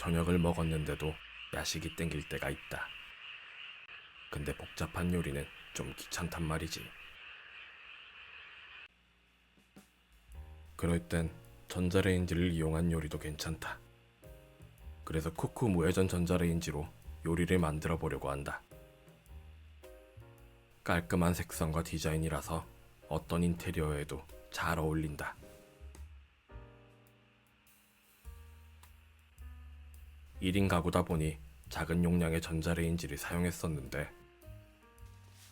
저녁을 먹었는데도 야식이 땡길 때가 있다. 근데 복잡한 요리는 좀 귀찮단 말이지. 그럴 땐 전자레인지를 이용한 요리도 괜찮다. 그래서 쿠쿠 무회전 전자레인지로 요리를 만들어 보려고 한다. 깔끔한 색상과 디자인이라서 어떤 인테리어에도 잘 어울린다. 1인 가구다 보니 작은 용량의 전자레인지를 사용했었는데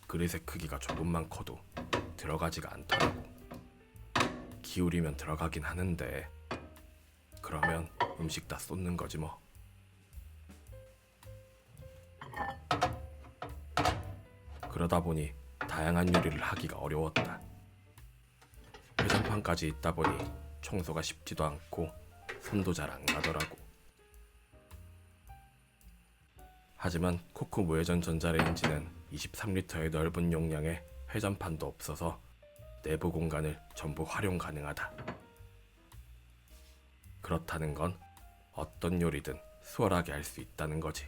그릇의 크기가 조금만 커도 들어가지가 않더라고. 기울이면 들어가긴 하는데 그러면 음식 다 쏟는 거지 뭐. 그러다 보니 다양한 요리를 하기가 어려웠다. 회전판까지 있다 보니 청소가 쉽지도 않고 손도 잘 안 가더라고. 하지만 쿠쿠 무회전 전자레인지는 23리터의 넓은 용량의 회전판도 없어서 내부 공간을 전부 활용 가능하다. 그렇다는 건 어떤 요리든 수월하게 할 수 있다는 거지.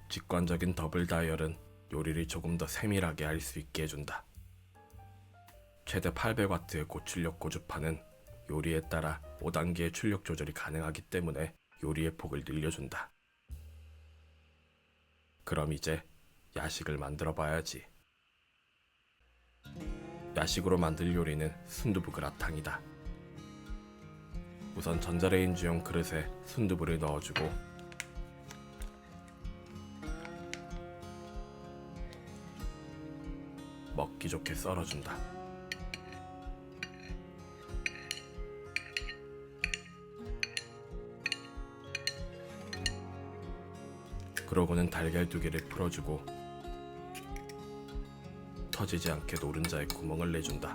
직관적인 더블 다이얼은 요리를 조금 더 세밀하게 할 수 있게 해준다. 최대 800W의 고출력 고주파는 요리에 따라 5단계의 출력 조절이 가능하기 때문에 요리의 폭을 늘려준다. 그럼 이제 야식을 만들어 봐야지. 야식으로 만들 요리는 순두부 그라탕이다. 우선 전자레인지용 그릇에 순두부를 넣어주고 먹기 좋게 썰어준다. 그러고는 달걀 2개를 풀어주고 터지지 않게 노른자에 구멍을 내준다.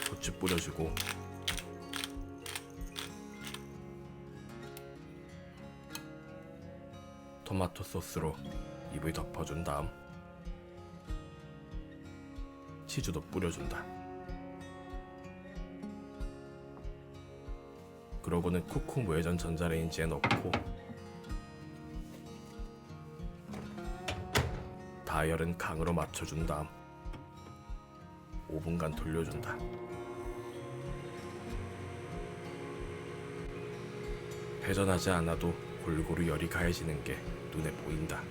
후추 뿌려주고 토마토 소스로 입을 덮어준 다음 치즈도 뿌려준다. 그러고는 쿠쿠 무회전 전자레인지에 넣고 다이얼은 강으로 맞춰준 다음 5분간 돌려준다. 회전하지 않아도 골고루 열이 가해지는 게 눈에 보인다.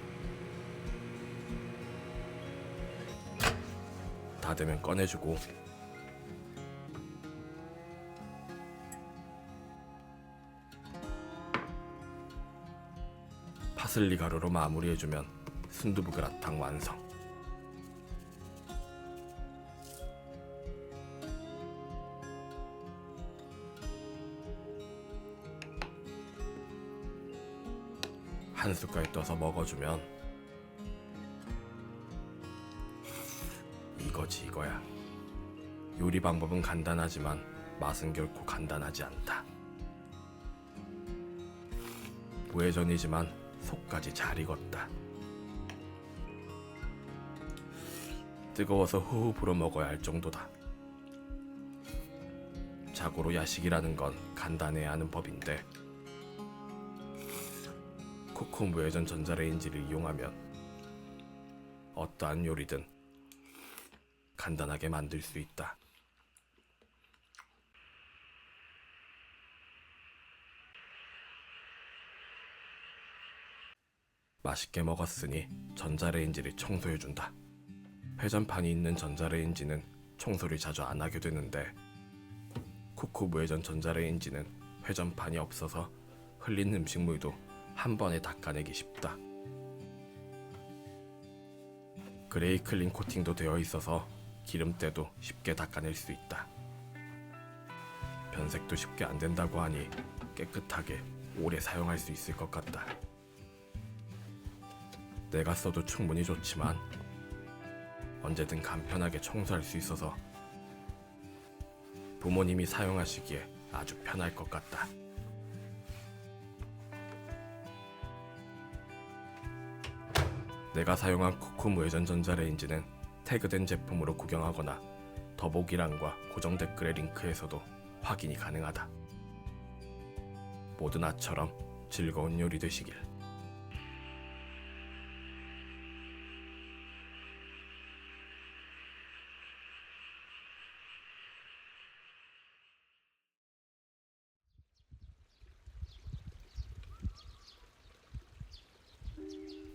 다 되면 꺼내주고 파슬리 가루로 마무리해주면 순두부 그라탕 완성. 한 숟갈 떠서 먹어주면 이거지 이거야. 요리 방법은 간단하지만 맛은 결코 간단하지 않다. 무회전이지만 속까지 잘 익었다. 뜨거워서 후후 불어 먹어야 할 정도다. 자고로 야식이라는 건 간단해야 하는 법인데 쿠쿠 무회전 전자레인지를 이용하면 어떠한 요리든 간단하게 만들 수 있다. 맛있게 먹었으니 전자레인지를 청소해준다. 회전판이 있는 전자레인지는 청소를 자주 안 하게 되는데 쿠쿠 무회전 전자레인지는 회전판이 없어서 흘린 음식물도 한 번에 닦아내기 쉽다. 그레이 클린 코팅도 되어 있어서 기름때도 쉽게 닦아낼 수 있다. 변색도 쉽게 안 된다고 하니 깨끗하게 오래 사용할 수 있을 것 같다. 내가 써도 충분히 좋지만 언제든 간편하게 청소할 수 있어서 부모님이 사용하시기에 아주 편할 것 같다. 내가 사용한 쿠쿠 무회전 전자레인지는 태그된 제품으로 구경하거나 더보기란과 고정 댓글의 링크에서도 확인이 가능하다. 모두 나처럼 즐거운 요리 되시길.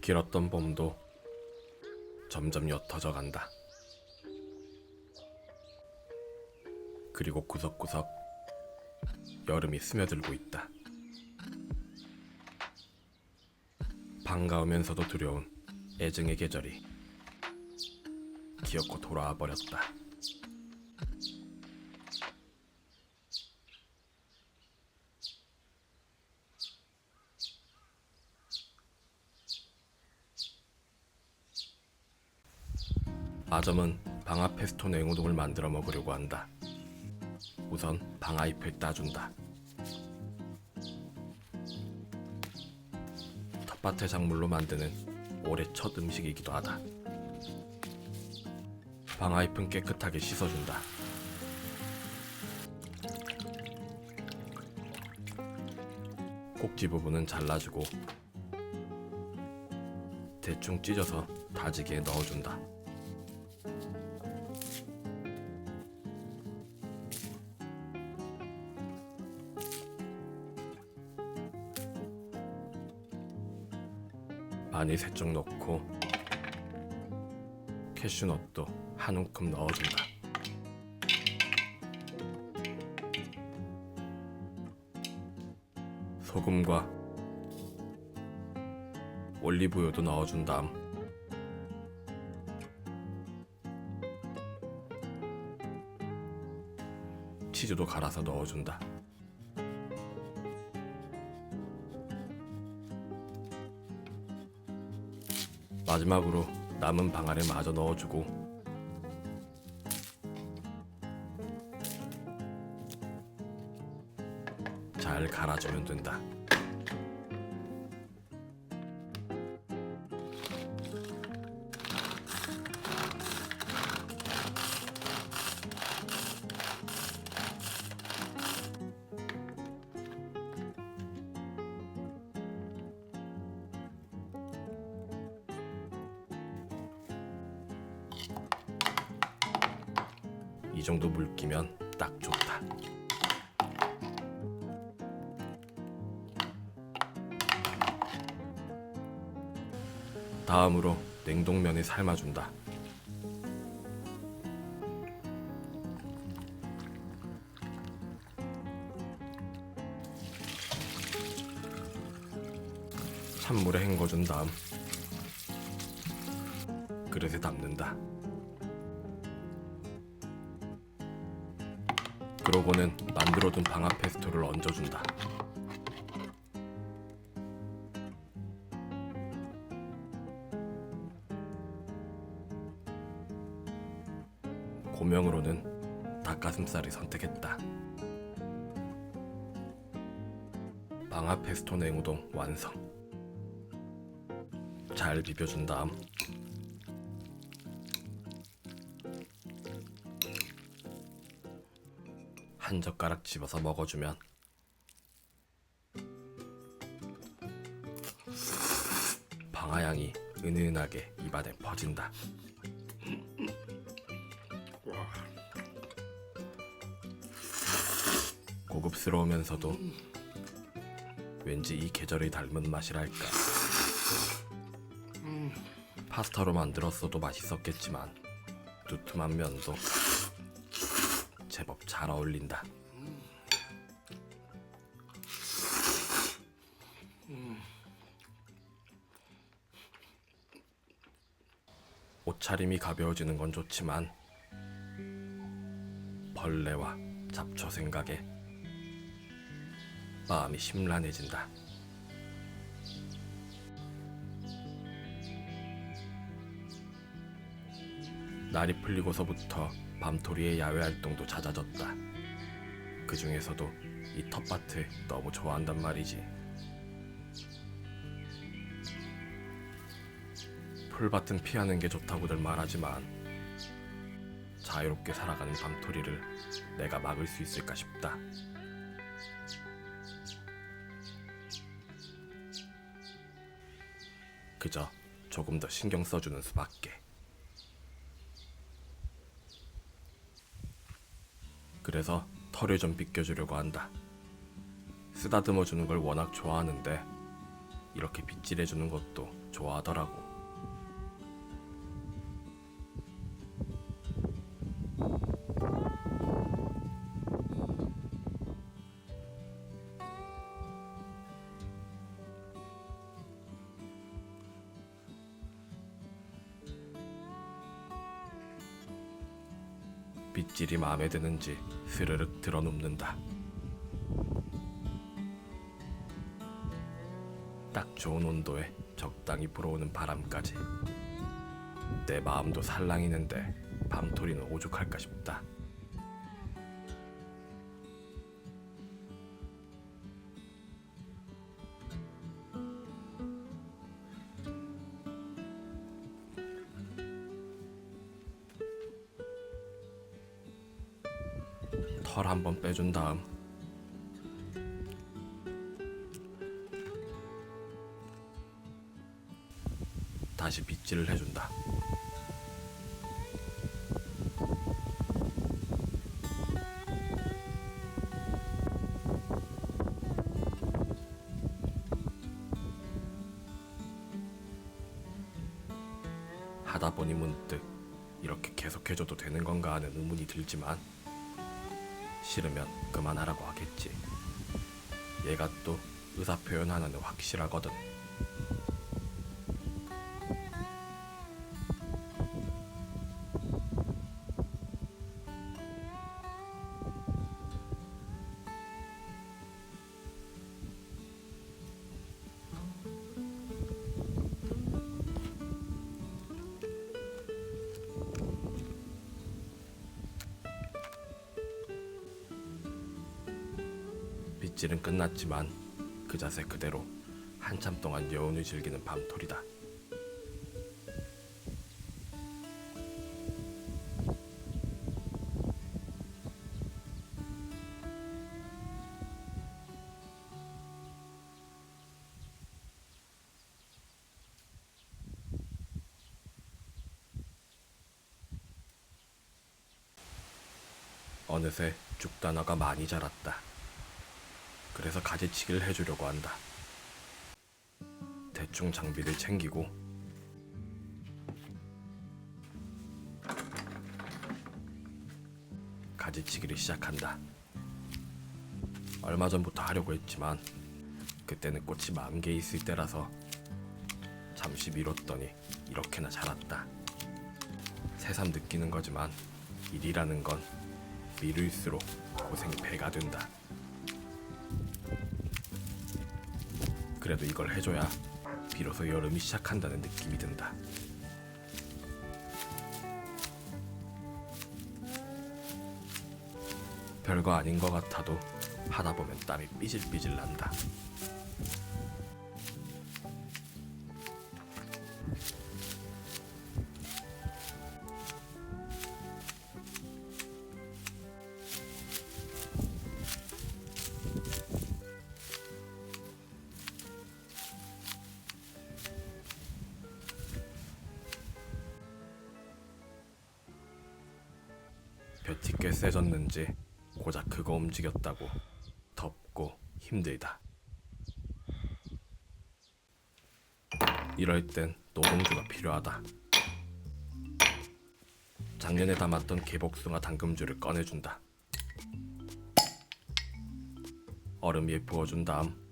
길었던 봄도 점점 옅어져 간다. 그리고 구석구석 여름이 스며들고 있다. 반가우면서도 두려운 애증의 계절이 기어코 돌아와 버렸다. 아점은 방아 페스토 냉우동을 만들어 먹으려고 한다. 우선 방아잎을 따준다. 텃밭의 작물로 만드는 올해 첫 음식이기도 하다. 방아잎은 깨끗하게 씻어준다. 꼭지 부분은 잘라주고 대충 찢어서 다지기에 넣어준다. 마늘 살짝 넣고 캐슈넛도 한 움큼 넣어준다. 소금과 올리브유도 넣어준 다음 치즈도 갈아서 넣어준다. 마지막으로 남은 방아를 마저 넣어주고 잘 갈아주면 된다. 이 정도 물기면 딱 좋다. 다음으로 냉동면을 삶아준다. 찬물에 헹궈준 다음 그릇에 담는다. 그러고는 만들어둔 방아 페스토를 얹어준다. 고명으로는 닭가슴살을 선택했다. 방아 페스토 냉우동 완성. 잘 비벼준 다음 한 젓가락 집어서 먹어주면 방아향이 은은하게 입안에 퍼진다. 고급스러우면서도 왠지 이 계절을 닮은 맛이랄까. 파스타로 만들었어도 맛있었겠지만 두툼한 면도 제법 잘 어울린다. 옷차림이 가벼워지는 건 좋지만 벌레와 잡초 생각에 마음이 심란해진다. 날이 풀리고서부터 밤토리의 야외 활동도 잦아졌다. 그 중에서도 이 텃밭을 너무 좋아한단 말이지. 풀밭은 피하는 게 좋다고들 말하지만 자유롭게 살아가는 밤토리를 내가 막을 수 있을까 싶다. 그저 조금 더 신경 써주는 수밖에. 그래서 털을 좀 빗겨주려고 한다. 쓰다듬어 주는 걸 워낙 좋아하는데 이렇게 빗질해 주는 것도 좋아하더라고. 빗질이 마음에 드는지 스르륵 들어눕는다. 딱 좋은 온도에 적당히 불어오는 바람까지. 내 마음도 살랑이는데 밤토리는 오죽할까 싶다. 털 한번 빼준 다음 다시 빗질을 해준다. 하다 보니 문득 이렇게 계속해줘도 되는 건가 하는 의문이 들지만 싫으면 그만하라고 하겠지. 얘가 또 의사표현 하나는 확실하거든. 빗질은 끝났지만 그 자세 그대로 한참 동안 여운을 즐기는 밤토리다. 어느새 죽단어가 많이 자랐다. 그래서 가지치기를 해주려고 한다. 대충 장비를 챙기고 가지치기를 시작한다. 얼마 전부터 하려고 했지만 그때는 꽃이 10,000개 있을 때라서 잠시 미뤘더니 이렇게나 자랐다. 새삼 느끼는 거지만 일이라는 건 미룰수록 고생이 배가 된다. 그래도 이걸 해줘야 비로소 여름이 시작한다는 느낌이 든다. 별거 아닌 것 같아도 하다 보면 땀이 삐질삐질 난다. 볕이 꽤 세졌는지 고작 그거 움직였다고 덥고 힘들다. 이럴 땐 노동주가 필요하다. 작년에 담았던 개복숭아 당금주를 꺼내준다. 얼음 위에 부어준 다음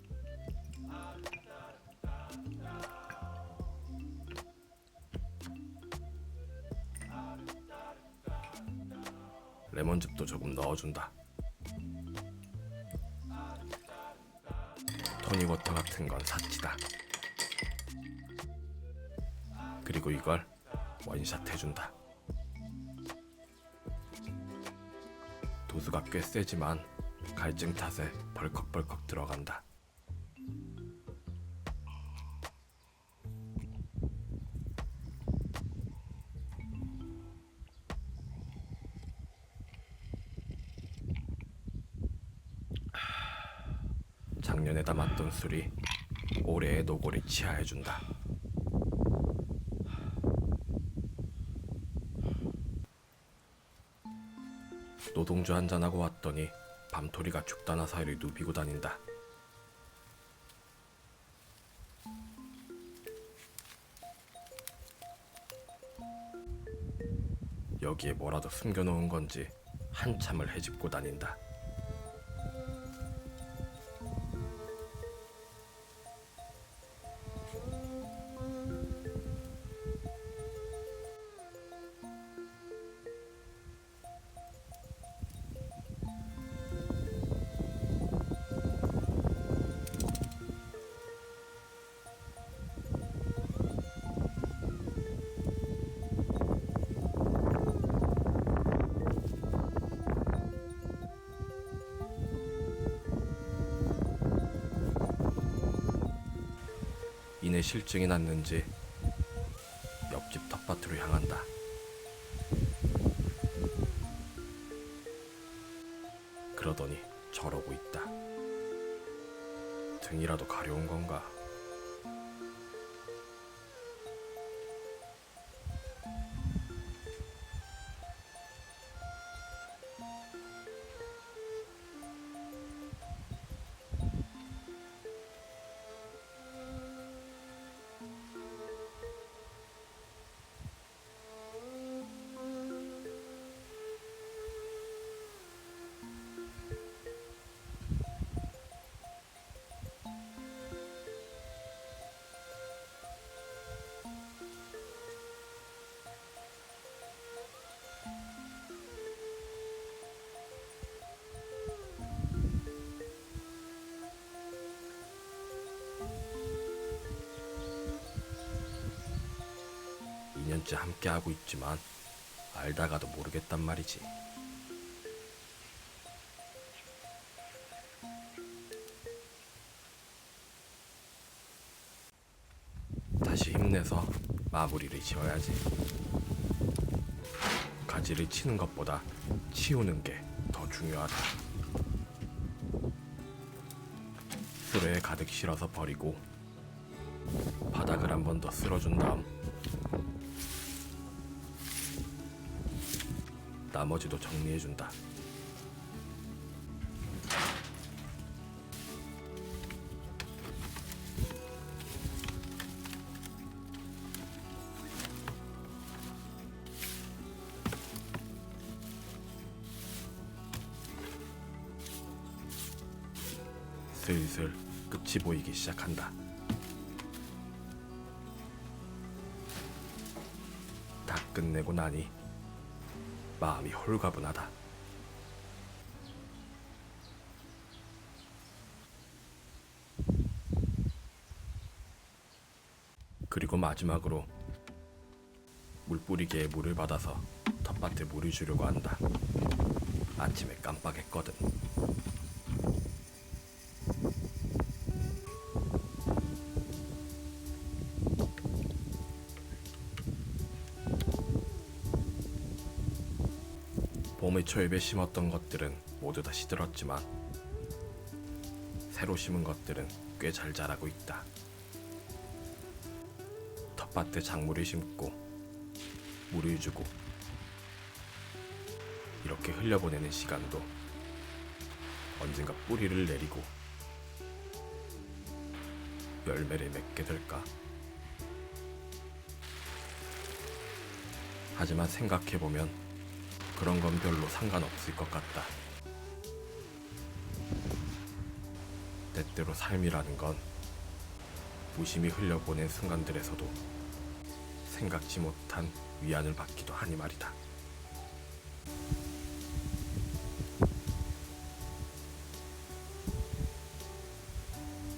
레몬즙도 조금 넣어준다. 토닉워터 같은 건 사치다. 그리고 이걸 원샷 해준다. 도수가 꽤 세지만 갈증 탓에 벌컥벌컥 들어간다. 작년에 담았던 술이 올해의 노고를 치하해준다. 노동주 한잔하고 왔더니 밤토리가 죽다나 사이를 누비고 다닌다. 여기에 뭐라도 숨겨놓은 건지 한참을 헤집고 다닌다. 이내 실증이 났는지 옆집 텃밭으로 향한다. 그러더니 저러고 있다. 등이라도 가려운 건가? 년째 함께하고 있지만 알다가도 모르겠단 말이지. 다시 힘내서 마무리를 지어야지. 가지를 치는 것보다 치우는 게 더 중요하다. 수레에 가득 실어서 버리고 바닥을 한 번 더 쓸어준 다음 나머지도 정리해준다. 슬슬 끝이 보이기 시작한다. 다 끝내고 나니 마음이 홀가분하다. 그리고 마지막으로 물뿌리개에 물을 받아서 텃밭에 물을 주려고 한다. 아침에 깜빡했거든. 봄의 초입에 심었던 것들은 모두 다 시들었지만 새로 심은 것들은 꽤 잘 자라고 있다. 텃밭에 작물을 심고 물을 주고 이렇게 흘려보내는 시간도 언젠가 뿌리를 내리고 열매를 맺게 될까? 하지만 생각해보면 그런 건 별로 상관없을 것 같다. 때때로 삶이라는 건 무심히 흘려보낸 순간들에서도 생각지 못한 위안을 받기도 하니 말이다.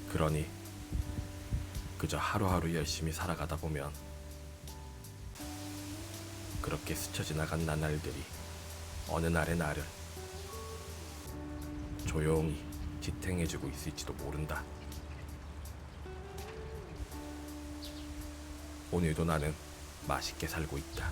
그러니 그저 하루하루 열심히 살아가다 보면 그렇게 스쳐 지나간 나날들이 어느 날의 나를 조용히 지탱해주고 있을지도 모른다. 오늘도 나는 맛있게 살고 있다.